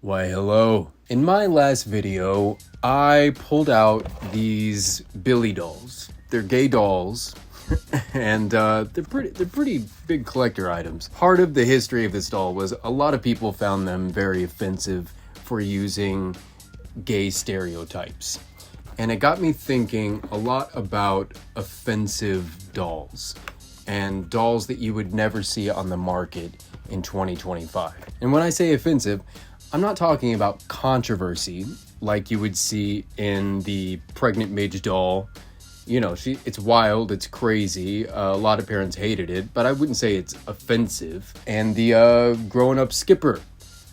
Why, hello. In my last video, I pulled out these Billy dolls. They're gay dolls, and they're pretty big collector items. Part of the history of this doll was a lot of people found them very offensive for using gay stereotypes. And it got me thinking a lot about offensive dolls and dolls that you would never see on the market in 2025. And when I say offensive, I'm not talking about controversy like you would see in the pregnant Midge doll. You know, it's wild, it's crazy. A lot of parents hated it, but I wouldn't say it's offensive. And the grown-up Skipper.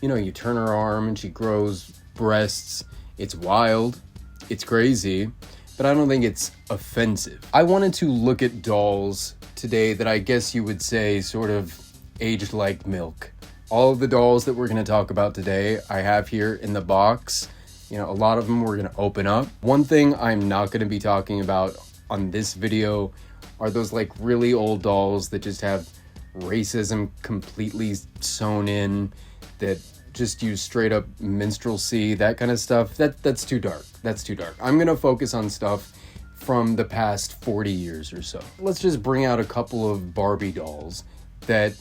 You know, you turn her arm and she grows breasts. It's wild, it's crazy, but I don't think it's offensive. I wanted to look at dolls today that I guess you would say sort of aged like milk. All of the dolls that we're going to talk about today, I have here in the box. You know, a lot of them we're going to open up. One thing I'm not going to be talking about on this video are those like really old dolls that just have racism completely sewn in, that just use straight up minstrelsy, that kind of stuff. That's too dark. That's too dark. I'm going to focus on stuff from the past 40 years or so. Let's just bring out a couple of Barbie dolls that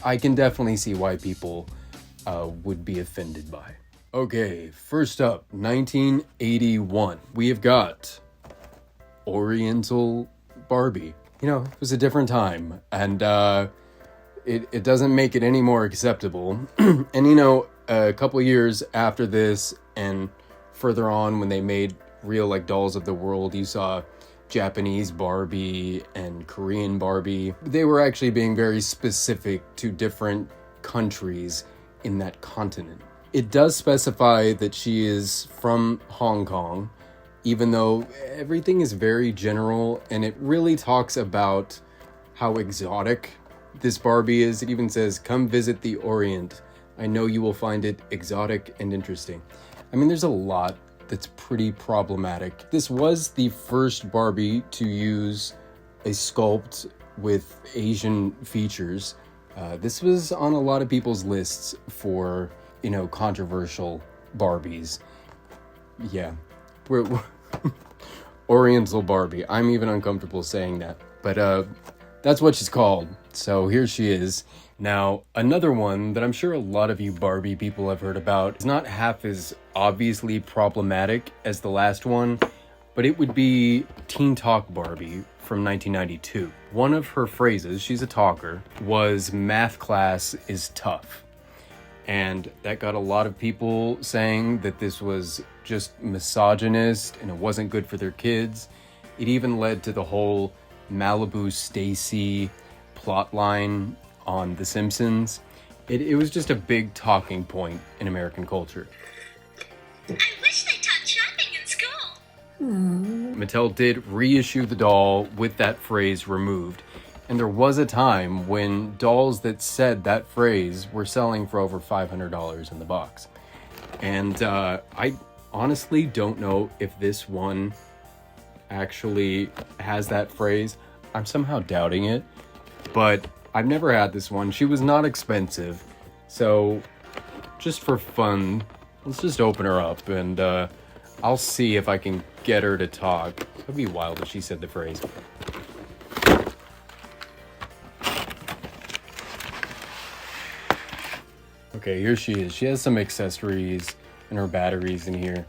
I can definitely see why people would be offended by. Okay, first up, 1981. We have got Oriental Barbie. You know, it was a different time, and it doesn't make it any more acceptable. And you know, a couple years after this and further on when they made real like dolls of the world, you saw Japanese Barbie and Korean Barbie. They were actually being very specific to different countries in that continent. It does specify that she is from Hong Kong, even though everything is very general, and it really talks about how exotic this Barbie is. It even says, "Come visit the Orient. I know you will find it exotic and interesting." I mean, there's a lot that's pretty problematic. This was the first Barbie to use a sculpt with Asian features. This was on a lot of people's lists for, you know, controversial Barbies. Yeah, we're Oriental Barbie. I'm even uncomfortable saying that, but that's what she's called. So here she is. Now, another one that I'm sure a lot of you Barbie people have heard about is not half as obviously problematic as the last one, but it would be Teen Talk Barbie from 1992. One of her phrases, she's a talker, was "math class is tough." And that got a lot of people saying that this was just misogynist and it wasn't good for their kids. It even led to the whole Malibu Stacy plotline on The Simpsons. It was just a big talking point in American culture. I wish they taught shopping in school. Mattel did reissue the doll with that phrase removed, and there was a time when dolls that said that phrase were selling for over $500 in the box. And I honestly don't know if this one actually has that phrase. I'm somehow doubting it, but I've never had this one. She was not expensive, so just for fun, let's just open her up and I'll see if I can get her to talk. It'd be wild if she said the phrase. Okay, here she is. She has some accessories and her batteries in here.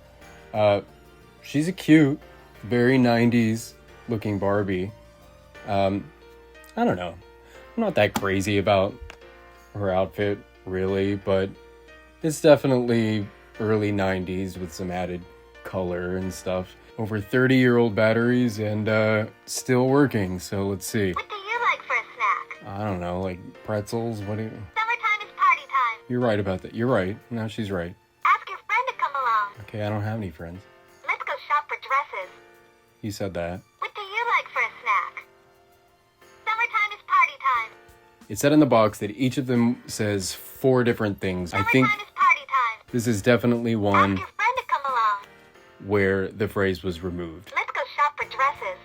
She's a cute, very 90s looking Barbie. I don't know. I'm not that crazy about her outfit, really, but it's definitely early 90s with some added color and stuff. Over 30-year-old batteries and still working, so let's see. What do you like for a snack? I don't know, like pretzels? What do you... Summertime is party time. You're right about that. You're right. No, she's right. Ask your friend to come along. Okay, I don't have any friends. Let's go shop for dresses. You said that. What do you like for a snack? Summertime is party time. It said in the box that each of them says 4 different things. I think Summertime is party time. this is definitely Ask one your friend to come along. where the phrase was removed. Let's go shop for dresses.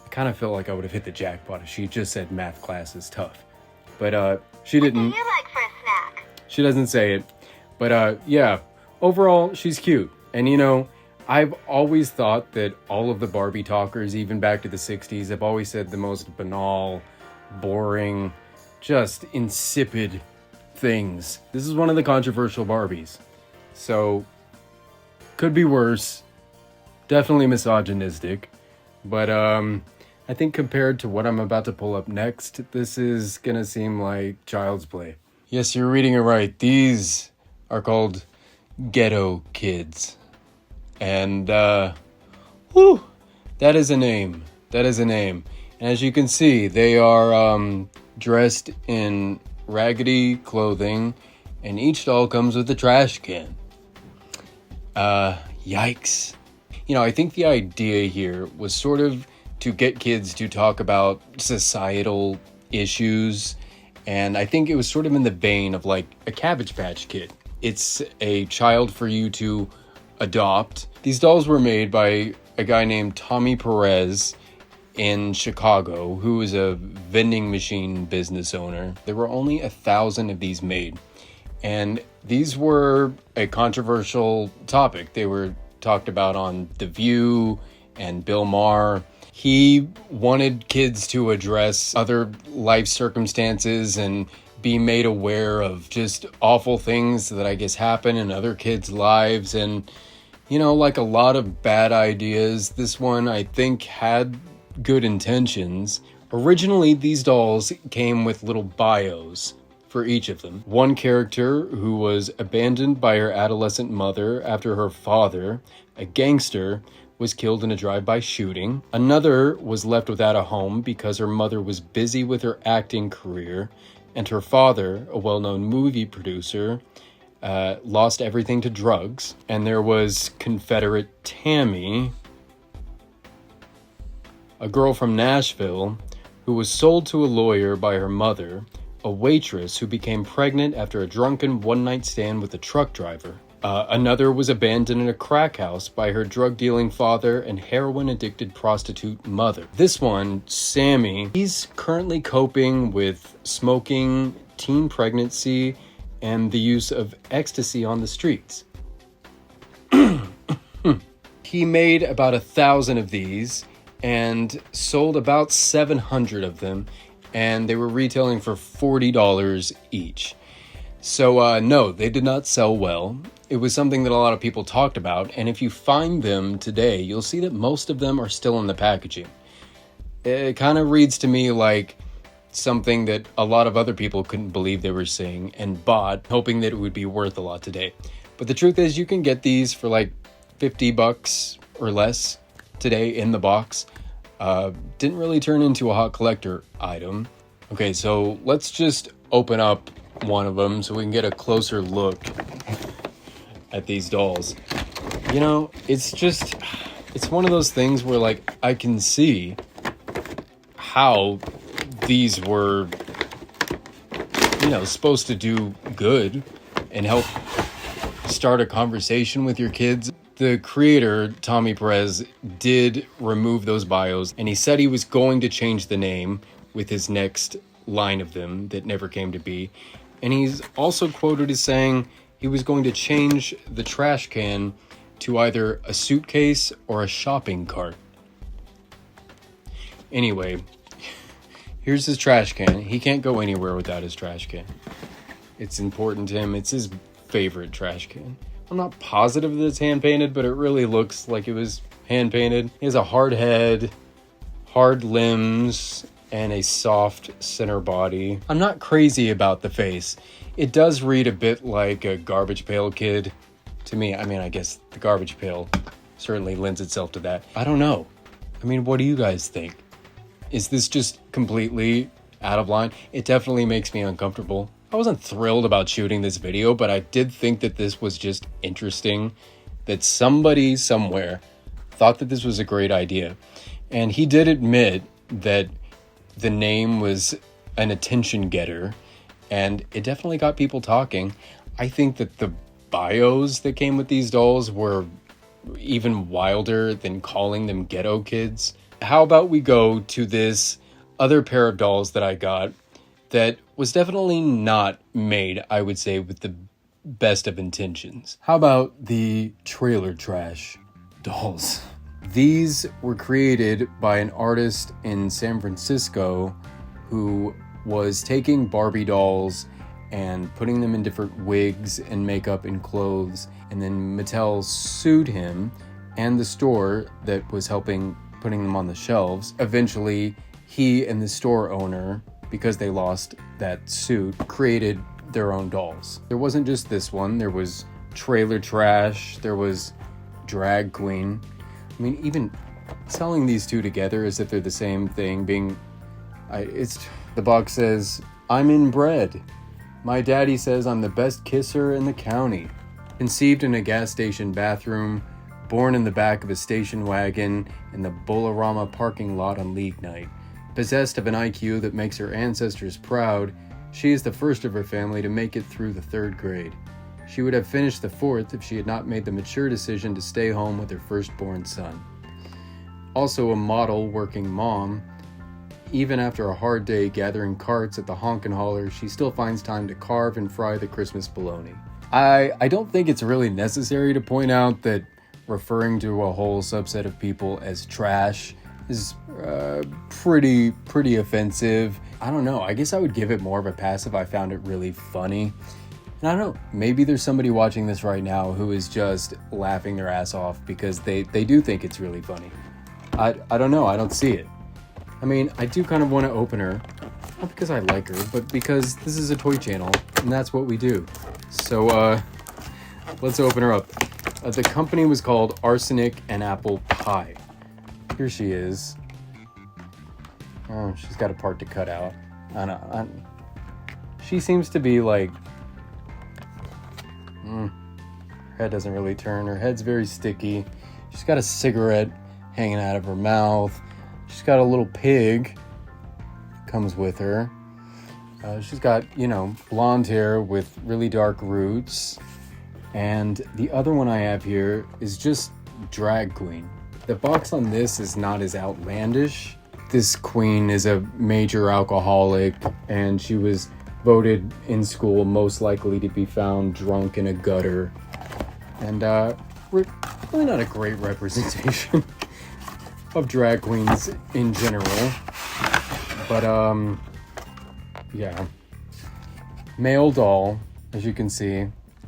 I kind of felt like I would have hit the jackpot if she just said math class is tough. But she didn't. What do you like for a snack? She doesn't say it. But yeah, overall, she's cute. And you know, I've always thought that all of the Barbie talkers, even back to the 60s, have always said the most banal, boring, just insipid things. This is one of the controversial Barbies. So, could be worse. Definitely misogynistic. But I think compared to what I'm about to pull up next, this is gonna seem like child's play. Yes, you're reading it right. These are called Ghetto Kids. And, whew, that is a name. That is a name. And as you can see, they are dressed in raggedy clothing, and each doll comes with a trash can. Yikes. You know, I think the idea here was sort of to get kids to talk about societal issues, and I think it was sort of in the vein of like a Cabbage Patch Kid. It's a child for you to adopt. These dolls were made by a guy named Tommy Perez in Chicago, who is a vending machine business owner. There were only 1,000 of these made, and these were a controversial topic. They were talked about on The View and Bill Maher. He wanted kids to address other life circumstances and be made aware of just awful things that I guess happen in other kids' lives. And, you know, like a lot of bad ideas, this one I think had good intentions. Originally, these dolls came with little bios for each of them. One character who was abandoned by her adolescent mother after her father, a gangster, was killed in a drive-by shooting. Another was left without a home because her mother was busy with her acting career, and her father, a well-known movie producer, lost everything to drugs. And there was Confederate Tammy, a girl from Nashville who was sold to a lawyer by her mother, a waitress who became pregnant after a drunken one-night stand with a truck driver. Another was abandoned in a crack house by her drug-dealing father and heroin-addicted prostitute mother. This one, Sammy, he's currently coping with smoking, teen pregnancy, and the use of ecstasy on the streets. He made about 1,000 of these and sold about 700 of them, and they were retailing for $40 each. So no, they did not sell well. It was something that a lot of people talked about, and if you find them today, you'll see that most of them are still in the packaging. It kind of reads to me like something that a lot of other people couldn't believe they were seeing and bought, hoping that it would be worth a lot today. But the truth is, you can get these for like $50 or less today in the box. Didn't really turn into a hot collector item. Okay, so let's just open up one of them so we can get a closer look at these dolls. You know, it's one of those things where like I can see how these were, you know, supposed to do good and help start a conversation with your kids. The creator, Tommy Perez, did remove those bios, and he said he was going to change the name with his next line of them that never came to be. And he's also quoted as saying he was going to change the trash can to either a suitcase or a shopping cart. Anyway, here's his trash can. He can't go anywhere without his trash can. It's important to him. It's his favorite trash can. I'm not positive that it's hand-painted, but it really looks like it was hand-painted. He has a hard head, hard limbs, and a soft center body. I'm not crazy about the face. It does read a bit like a Garbage Pail Kid to me. I mean, I guess the Garbage Pail certainly lends itself to that. I don't know. I mean, what do you guys think? Is this just completely out of line? It definitely makes me uncomfortable. I wasn't thrilled about shooting this video, but I did think that this was just interesting, that somebody somewhere thought that this was a great idea. And he did admit that the name was an attention getter, and it definitely got people talking. I think that the bios that came with these dolls were even wilder than calling them Ghetto Kids. How about we go to this other pair of dolls that I got that was definitely not made, I would say, with the best of intentions. How about the trailer trash dolls? These were created by an artist in San Francisco who was taking Barbie dolls and putting them in different wigs and makeup and clothes, and then Mattel sued him and the store that was helping putting them on the shelves. Eventually, he and the store owner, because they lost that suit, created their own dolls. There wasn't just this one, there was trailer trash, there was drag queen. I mean, even selling these two together as if they're the same thing, the box says, "I'm inbred. My daddy says I'm the best kisser in the county. Conceived in a gas station bathroom, born in the back of a station wagon in the Bolorama parking lot on league night. Possessed of an IQ that makes her ancestors proud, she is the first of her family to make it through the 3rd grade. She would have finished the 4th if she had not made the mature decision to stay home with her firstborn son. Also a model working mom. Even after a hard day gathering carts at the Honkin' Holler, she still finds time to carve and fry the Christmas bologna." I don't think it's really necessary to point out that referring to a whole subset of people as trash is pretty offensive. I don't know. I guess I would give it more of a pass if I found it really funny. And I don't know. Maybe there's somebody watching this right now who is just laughing their ass off because they do think it's really funny. I don't know. I don't see it. I mean, I do kind of want to open her, not because I like her, but because this is a toy channel, and that's what we do. So, let's open her up. The company was called Arsenic and Apple Pie. Here she is. Oh, she's got a part to cut out. I know. She seems to be like... her head doesn't really turn. Her head's very sticky. She's got a cigarette hanging out of her mouth. She's got a little pig, comes with her. She's got, blonde hair with really dark roots. And the other one I have here is just drag queen. The box on this is not as outlandish. This queen is a major alcoholic, and she was voted in school most likely to be found drunk in a gutter. And really not a great representation of drag queens in general, but yeah, male doll, as you can see.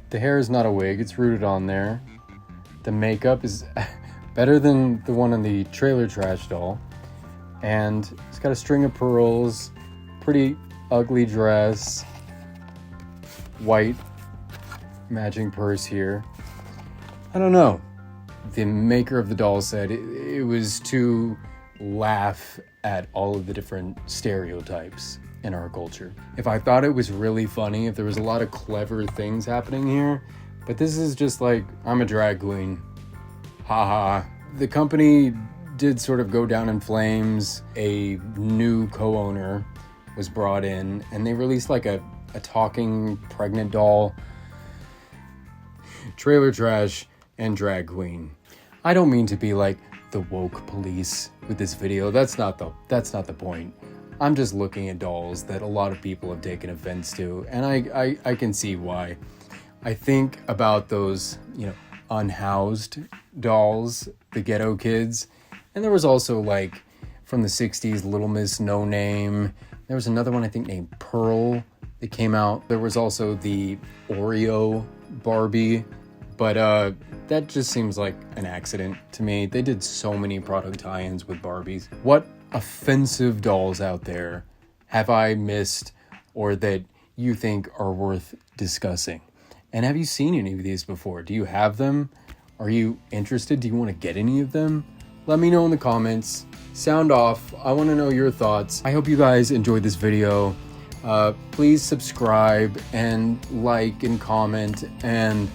The hair is not a wig, it's rooted on there. The makeup is better than the one on the trailer trash doll, and it's got a string of pearls, pretty ugly dress, white matching purse here. I don't know. The maker of the doll said it was to laugh at all of the different stereotypes in our culture. If I thought it was really funny, if there was a lot of clever things happening here, but this is just like, I'm a drag queen. Haha. The company did sort of go down in flames. A new co-owner was brought in, and they released like a talking pregnant doll. Trailer trash and drag queen. I don't mean to be like the woke police with this video. That's not the point. I'm just looking at dolls that a lot of people have taken offense to, and I can see why. I think about those, unhoused dolls, the Ghetto Kids, and there was also like from the 60s, Little Miss No Name. There was another one I think named Pearl that came out. There was also the Oreo Barbie. But that just seems like an accident to me. They did so many product tie-ins with Barbies. What offensive dolls out there have I missed or that you think are worth discussing? And have you seen any of these before? Do you have them? Are you interested? Do you want to get any of them? Let me know in the comments. Sound off. I want to know your thoughts. I hope you guys enjoyed this video. Please subscribe and like and comment, and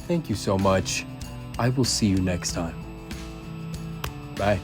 thank you so much. I will see you next time. Bye.